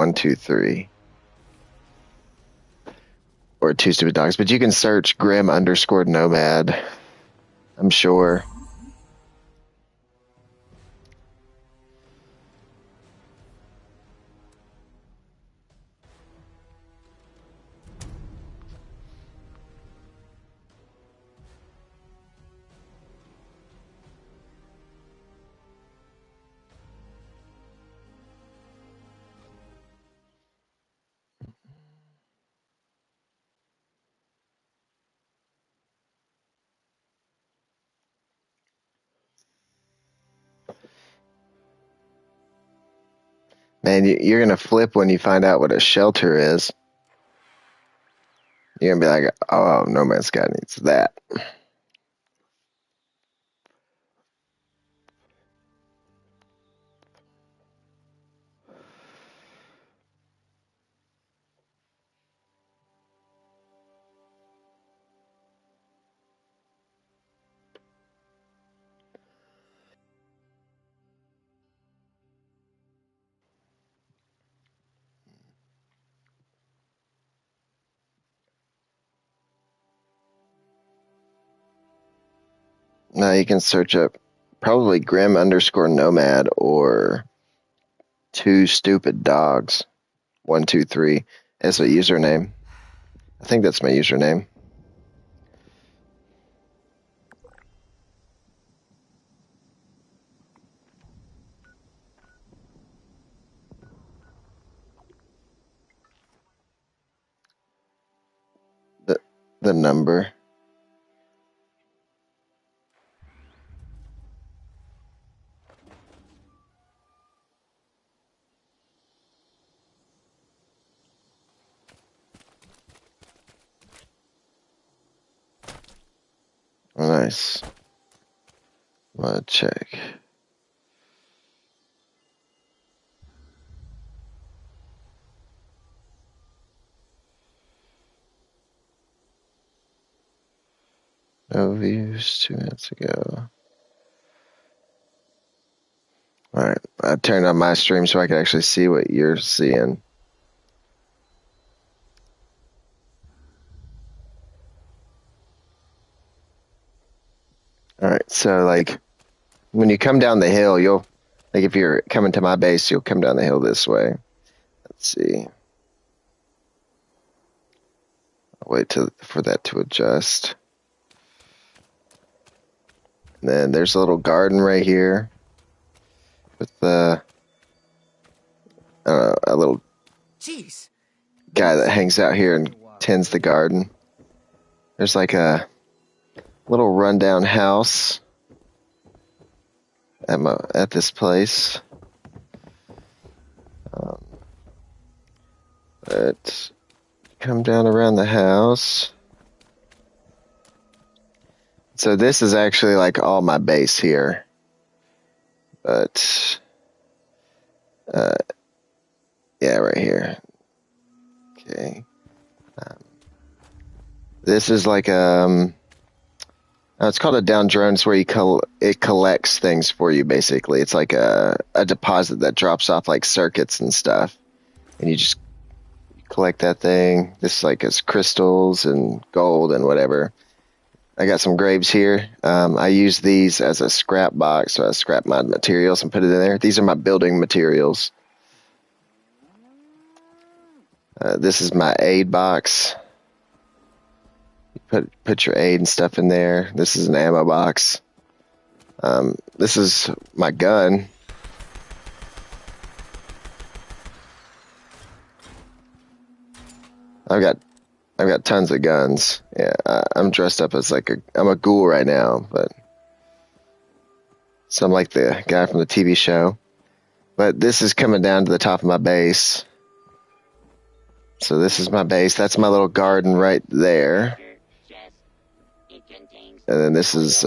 123. Or Two Stupid Dogs. But you can search Grim_Nomad. I'm sure. Man, you're going to flip when you find out what a shelter is. You're going to be like, oh, No Man's Sky needs that. Now you can search up probably Grim_Nomad or Two Stupid Dogs. 123 as a username. I think that's my username. The number. Oh, nice. Let's check. No views 2 minutes ago. Alright, I turned on my stream so I could actually see what you're seeing. Alright, so like when you come down the hill, you'll like if you're coming to my base, you'll come down the hill this way. Let's see. I'll wait for that to adjust. And then there's a little garden right here with a little guy that hangs out here and tends the garden. There's like a little rundown house at this place. Let's come down around the house. So this is actually like all my base here. But yeah, right here. Okay. This is like it's called a down drone. It's where it collects things for you. Basically, it's like a deposit that drops off like circuits and stuff, and you just collect that thing. This like is crystals and gold and whatever. I got some graves here. I use these as a scrap box, so I scrap my materials and put it in there. These are my building materials. This is my aid box. You put your aid and stuff in there. This is an ammo box. This is my gun. I've got tons of guns. Yeah, I'm dressed up as I'm a ghoul right now, but so I'm like the guy from the TV show. But this is coming down to the top of my base. So this is my base. That's my little garden right there. And then this is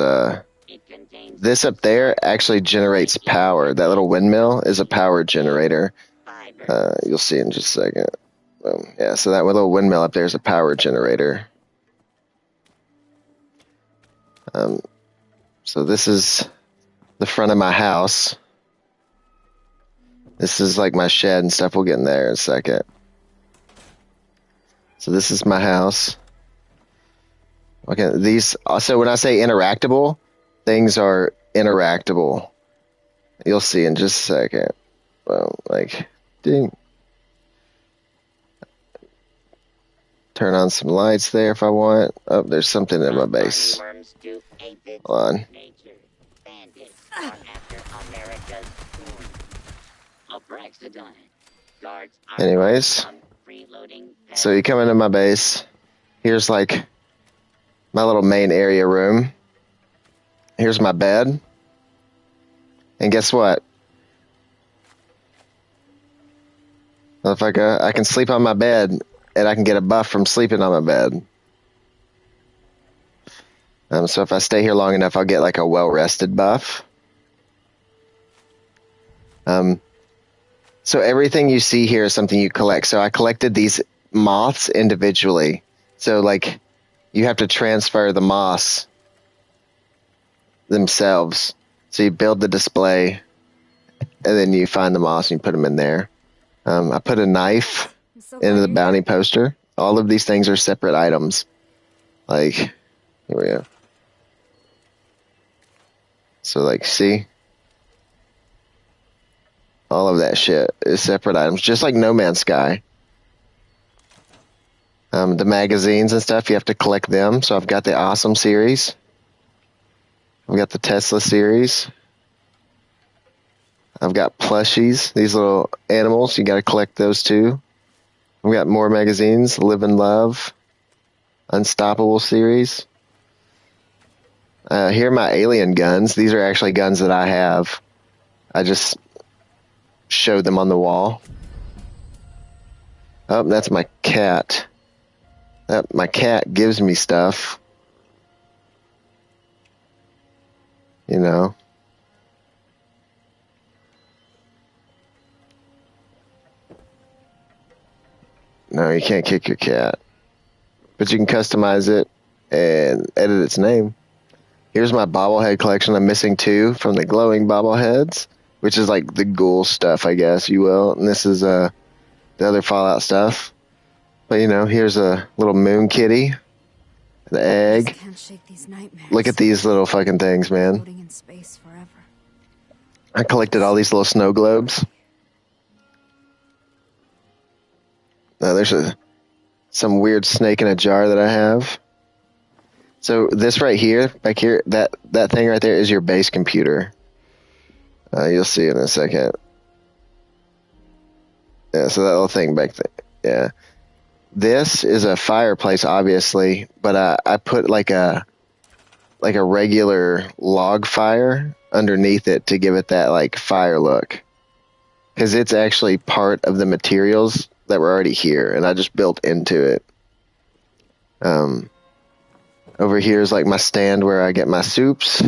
this up there actually generates power. That little windmill is a power generator. You'll see in just a second. Yeah, so that little windmill up there is a power generator. So this is the front of my house. This is like my shed and stuff. We'll get in there in a second. So this is my house. Okay, these. So when I say interactable, things are interactable. You'll see in just a second. Well, like, ding. Turn on some lights there if I want. Oh, there's something in my base. Hold on. Anyways, so you come into my base. Here's like my little main area room. Here's my bed. And guess what? Motherfucker, I can sleep on my bed and I can get a buff from sleeping on my bed. So if I stay here long enough, I'll get like a well-rested buff. So everything you see here is something you collect. So I collected these moths individually. So like you have to transfer the moths themselves. So you build the display and then you find the moths and you put them in there. I put a knife into the bounty poster. All of these things are separate items. Like, here we go. So like, see? All of that shit is separate items, just like No Man's Sky. The magazines and stuff, you have to collect them. So I've got the Awesome series. I've got the Tesla series. I've got plushies, these little animals. You got to collect those too. I've got more magazines, Live and Love, Unstoppable series. Here are my alien guns. These are actually guns that I have. I just showed them on the wall. Oh, that's my cat. My cat gives me stuff. You know. No, you can't kick your cat. But you can customize it and edit its name. Here's my bobblehead collection. I'm missing 2 from the glowing bobbleheads, which is like the ghoul stuff, I guess you will. And this is the other Fallout stuff. But you know, here's a little moon kitty, the egg. Look at these little fucking things, man. I collected all these little snow globes. There's some weird snake in a jar that I have. So this right here, back here, that thing right there is your base computer. You'll see in a second. Yeah, so that little thing back there. Yeah. This is a fireplace, obviously, but I put like a regular log fire underneath it to give it that like fire look. Because it's actually part of the materials that were already here, and I just built into it. Over here is like my stand where I get my soups.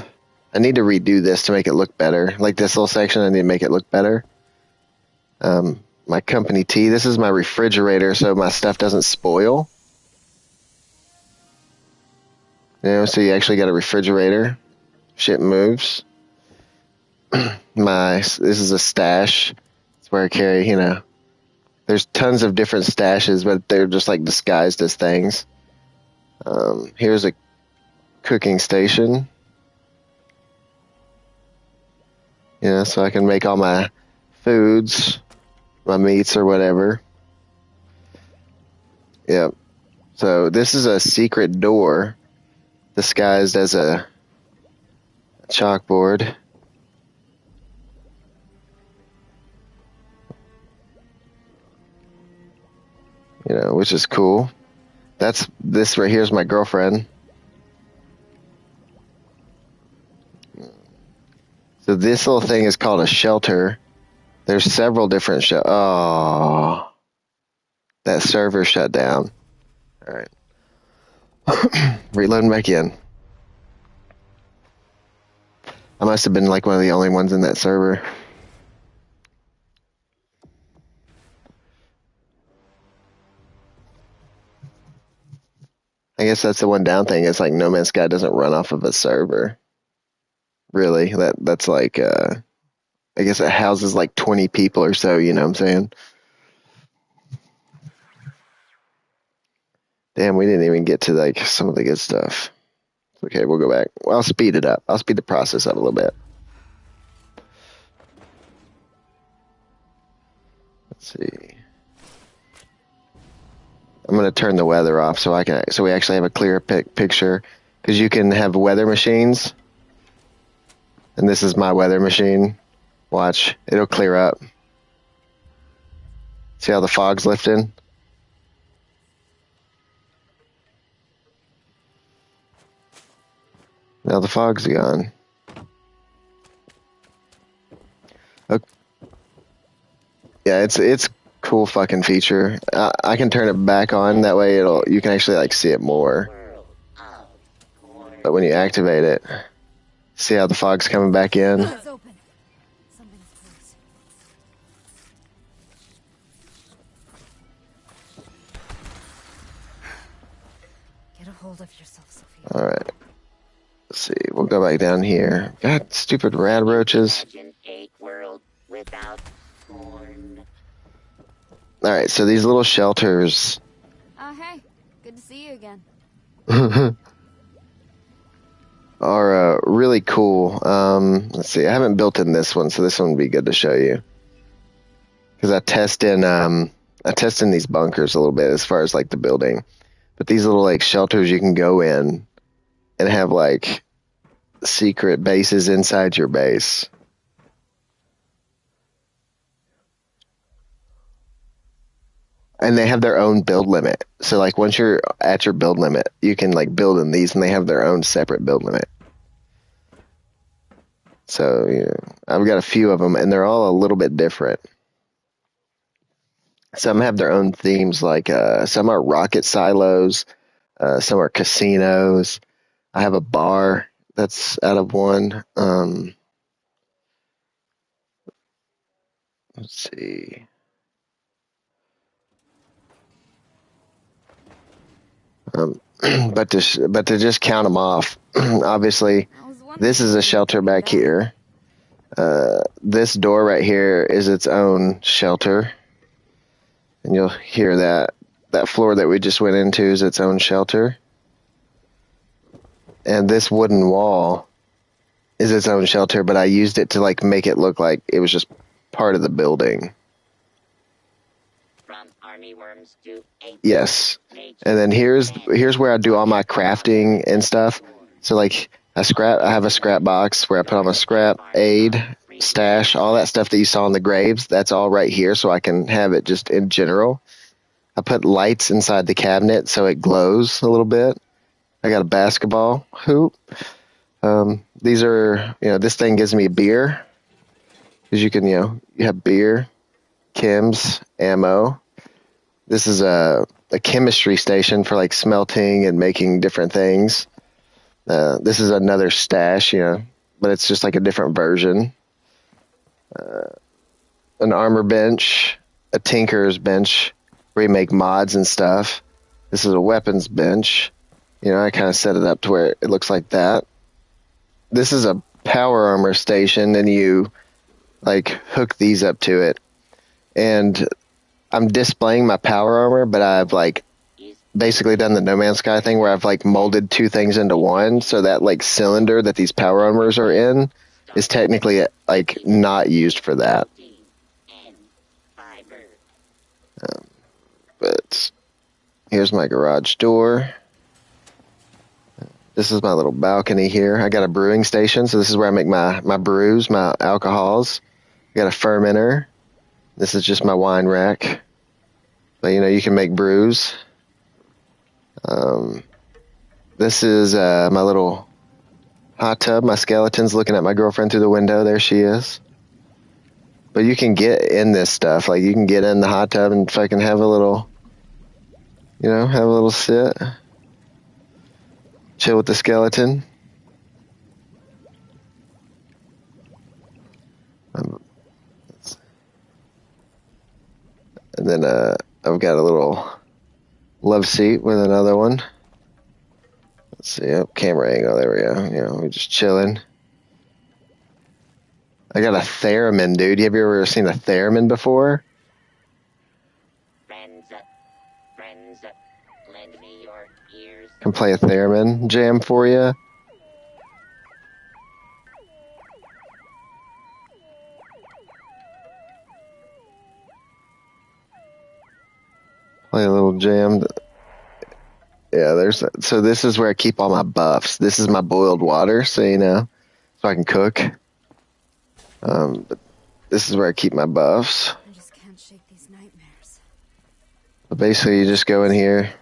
I need to redo this to make it look better. Like this little section, I need to make it look better. My company tea. This is my refrigerator, so my stuff doesn't spoil. You know, so you actually got a refrigerator. Shit moves. This is a stash. It's where I carry, you know. There's tons of different stashes, but they're just like disguised as things. Here's a cooking station. You know, so I can make all my foods, my meats or whatever. Yep. So this is a secret door disguised as a chalkboard. You know, which is cool. This right here is my girlfriend. So this little thing is called a shelter. There's several different Oh, that server shut down. All right. Reloading back in. I must have been like one of the only ones in that server. I guess that's the one down thing. It's like No Man's Sky doesn't run off of a server. Really, that's like I guess it houses like 20 people or so, you know what I'm saying? Damn, we didn't even get to like some of the good stuff. Okay, we'll go back. Well, I'll speed it up. I'll speed the process up a little bit. Let's see. I'm gonna turn the weather off so we actually have a clear picture, because you can have weather machines, and this is my weather machine. Watch, it'll clear up. See how the fog's lifting? Now the fog's gone. Okay. Yeah, it's cool fucking feature. I can turn it back on, that way you can actually like see it more. But when you activate it, see how the fog's coming back in? It's open. Something's close. Get a hold of yourself, Sophia. All right. Let's see. We'll go back down here. God, stupid rad roaches. All right. So these little shelters. Hey, good to see you again. Are really cool. Let's see. I haven't built in this one, so this one would be good to show you. Because I test in these bunkers a little bit as far as like the building. But these little like shelters you can go in and have like secret bases inside your base. And they have their own build limit. So like once you're at your build limit, you can like build in these, and they have their own separate build limit. So I've got a few of them, and they're all a little bit different. Some have their own themes, like some are rocket silos, some are casinos. I have a bar that's out of one. Let's see. But to just count them off, obviously, this is a shelter back here. This door right here is its own shelter, and you'll hear that floor that we just went into is its own shelter. And this wooden wall is its own shelter, but I used it to like make it look like it was just part of the building. From army worms to yes. And then here's where I do all my crafting and stuff. So like I have a scrap box where I put all my scrap, aid, stash, all that stuff that you saw in the graves. That's all right here, so I can have it just in general. I put lights inside the cabinet so it glows a little bit. I got a basketball hoop. These are, this thing gives me beer, because you can, you have beer, chems, ammo. This is a chemistry station for like smelting and making different things. This is another stash, but it's just like a different version. An armor bench, a tinker's bench where you make mods and stuff. This is a weapons bench. I kind of set it up to where it looks like that. This is a power armor station, and you like hook these up to it. And I'm displaying my power armor, but I've like basically done the No Man's Sky thing where I've like molded two things into one, so that like cylinder that these power armors are in is technically like not used for that. But here's my garage door. This is my little balcony here. I got a brewing station, so this is where I make my brews, my alcohols. I got a fermenter. This is just my wine rack. But you can make brews. This is my little hot tub. My skeleton's looking at my girlfriend through the window. There she is. But you can get in this stuff. Like you can get in the hot tub and fucking have a little, have a little sit. Chill with the skeleton. And then I've got a little love seat with another one. Let's see, camera angle, there we go. We're just chilling. I got a theremin, dude. Have you ever seen a theremin before? Friends, lend me your ears. Can play a theremin jam for you. Play a little jam. Yeah, so this is where I keep all my buffs. This is my boiled water, so you know, so I can cook. But this is where I keep my buffs. I just can't shake these nightmares. But basically, you just go in here,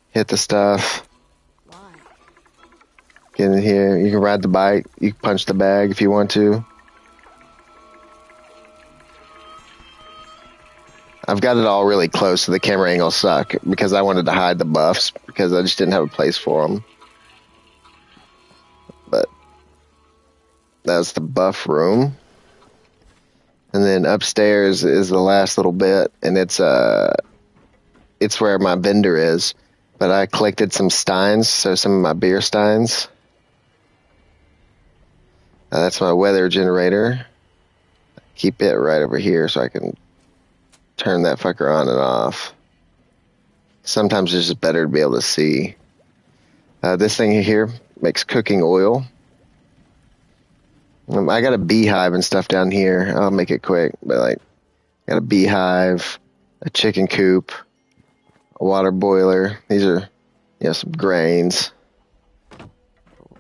hit the stuff, Why? get in here. You can ride the bike. You can punch the bag if you want to. I've got it all really close, so the camera angles suck because I wanted to hide the buffs because I just didn't have a place for them. But that's the buff room. And then upstairs is the last little bit, and it's where my vendor is. But I collected some steins, so some of my beer steins. That's my weather generator. Keep it right over here so I can turn that fucker on and off. Sometimes it's just better to be able to see. This thing here makes cooking oil. I got a beehive and stuff down here. I'll make it quick, but like, got a beehive, a chicken coop, a water boiler. These are, some grains.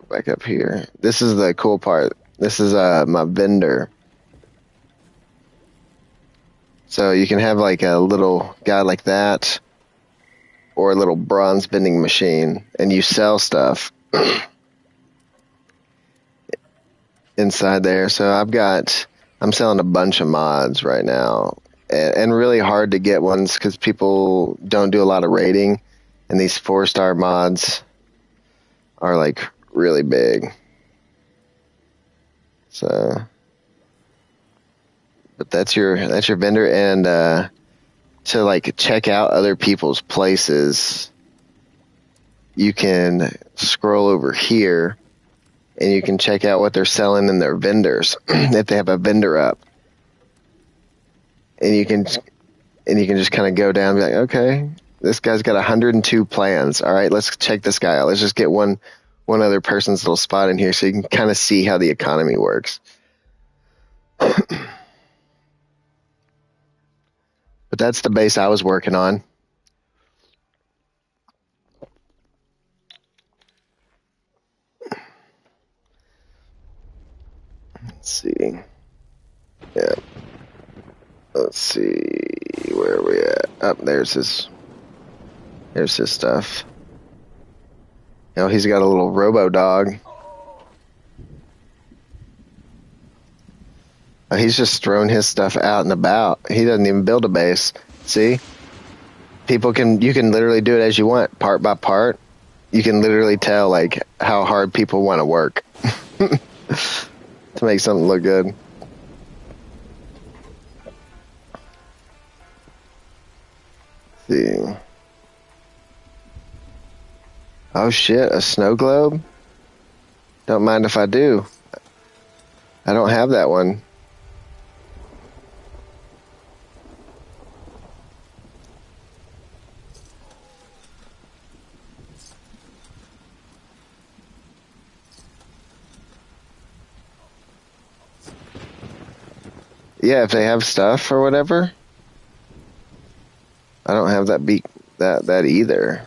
Back up here. This is the cool part. This is my vendor. So you can have like a little guy like that, or a little bronze vending machine, and you sell stuff inside there. So I'm selling a bunch of mods right now, and really hard to get ones because people don't do a lot of rating, and these 4-star mods are like really big. So, but that's your vendor, and to like check out other people's places, you can scroll over here and you can check out what they're selling in their vendors if they have a vendor up. And you can just kind of go down and be like, okay, this guy's got 102 plans. All right, let's check this guy out. Let's just get one other person's little spot in here so you can kind of see how the economy works. But that's the base I was working on. Let's see. Yeah. Let's see. Where are we at? Up there's his stuff. He's got a little robo dog. He's just thrown his stuff out and about. He doesn't even build a base. See? You can literally do it as you want, part by part. You can literally tell like how hard people want to work to make something look good. Let's see. Oh shit, a snow globe? Don't mind if I do. I don't have that one. Yeah, if they have stuff or whatever. I don't have that either.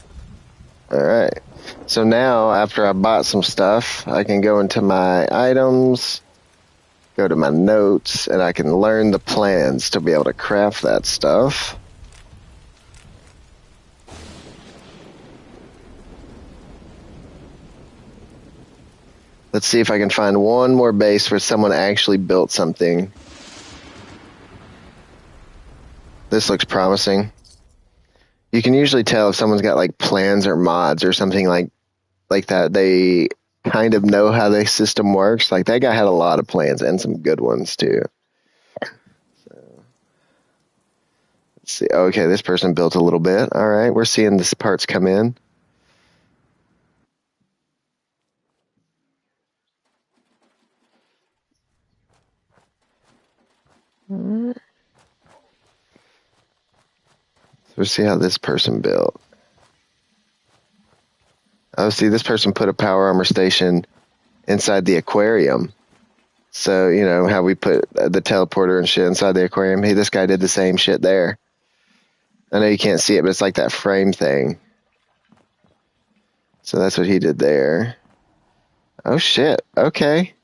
All right. So now, after I bought some stuff, I can go into my items, go to my notes, and I can learn the plans to be able to craft that stuff. Let's see if I can find one more base where someone actually built something. This looks promising. You can usually tell if someone's got like plans or mods or something like that. They kind of know how the system works. Like that guy had a lot of plans and some good ones too. So, let's see. Okay, this person built a little bit. All right, we're seeing these parts come in. Let's see how this person built. Oh, see, this person put a power armor station inside the aquarium. So, you know, how we put the teleporter and shit inside the aquarium. Hey, this guy did the same shit there. I know you can't see it, but it's like that frame thing. So that's what he did there. Oh, shit. Okay.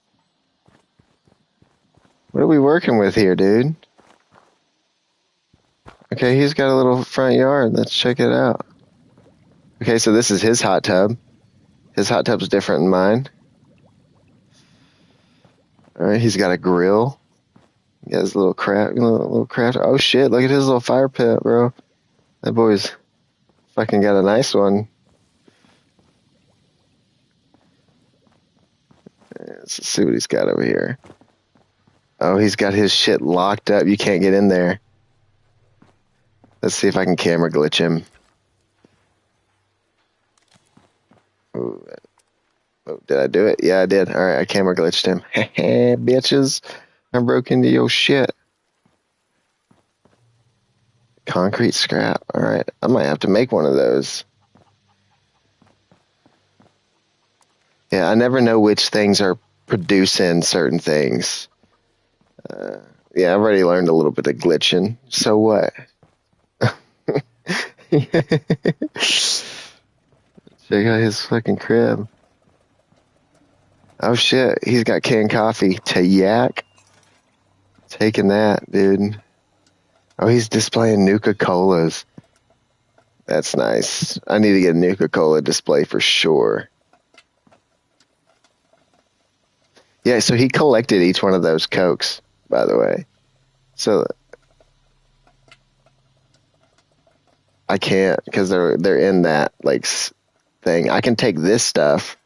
What are we working with here, dude? Okay, he's got a little front yard. Let's check it out. Okay, so this is his hot tub. His hot tub's different than mine. All right, he's got a grill. He got his little craft. Oh shit! Look at his little fire pit, bro. That boy's fucking got a nice one. Let's see what he's got over here. Oh, he's got his shit locked up. You can't get in there. Let's see if I can camera glitch him. Ooh. Oh, did I do it? Yeah, I did. All right, I camera glitched him. Bitches. I broke into your shit. Concrete scrap. All right, I might have to make one of those. Yeah, I never know which things are producing certain things. Yeah, I've already learned a little bit of glitching. So what? Check out his fucking crib. Oh shit, he's got canned coffee to yak. Taking that, dude. Oh, he's displaying Nuka-Colas. That's nice. I need to get a Nuka-Cola display for sure. Yeah, so he collected each one of those Cokes, by the way. So I can't because they're in that like thing. I can take this stuff,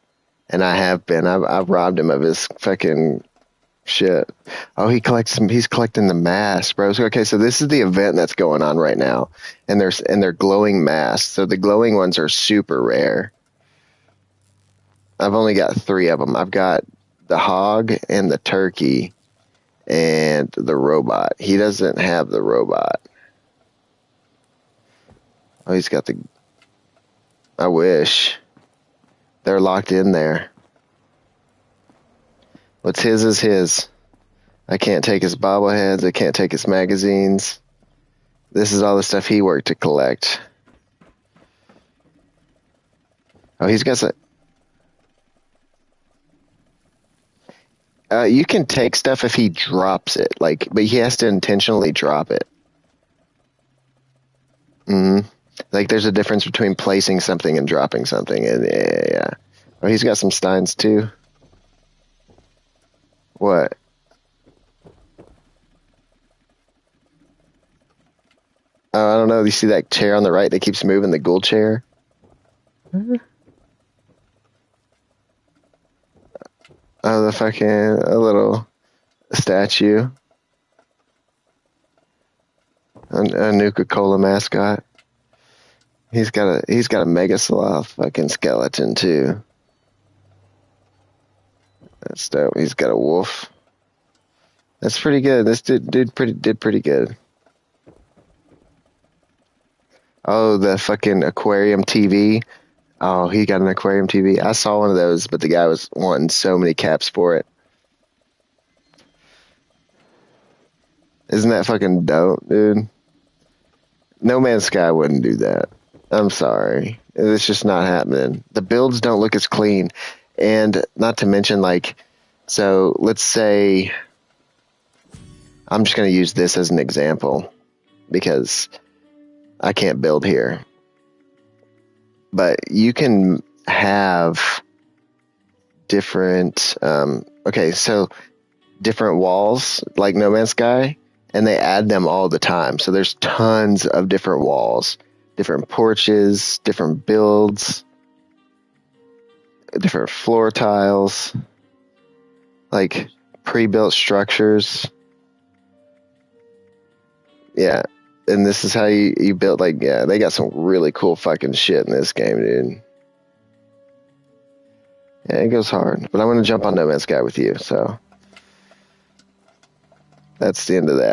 and I have been. I've robbed him of his fucking shit. Oh, he's collecting the masks, bro. So, okay, so this is the event that's going on right now, and they're glowing masks. So the glowing ones are super rare. I've only got 3 of them. I've got the hog and the turkey and the robot. He doesn't have the robot. Oh, he's got the... I wish. They're locked in there. What's his is his. I can't take his bobbleheads. I can't take his magazines. This is all the stuff he worked to collect. Oh, he's got some... you can take stuff if he drops it, like, but he has to intentionally drop it. Like, there's a difference between placing something and dropping something. And yeah. Oh, he's got some steins too. What? Oh, I don't know. You see that chair on the right that keeps moving, the gold chair? Oh, the fucking a little statue. A Nuka-Cola mascot. He's got a Mega Sloth fucking skeleton too. That's dope. He's got a wolf. That's pretty good. This dude did pretty good. Oh, the fucking aquarium TV. Oh, he got an aquarium TV. I saw one of those, but the guy was wanting so many caps for it. Isn't that fucking dope, dude? No Man's Sky wouldn't do that. I'm sorry. It's just not happening. The builds don't look as clean. And not to mention, like, so let's say, I'm just going to use this as an example because I can't build here. But you can have different, okay, so different walls, like No Man's Sky, and they add them all the time. So there's tons of different walls, different porches, different builds, different floor tiles, like pre-built structures. Yeah. And this is how you build, like, yeah, they got some really cool fucking shit in this game, dude. Yeah, it goes hard. But I'm going to jump on No Man's Sky with you, so that's the end of that.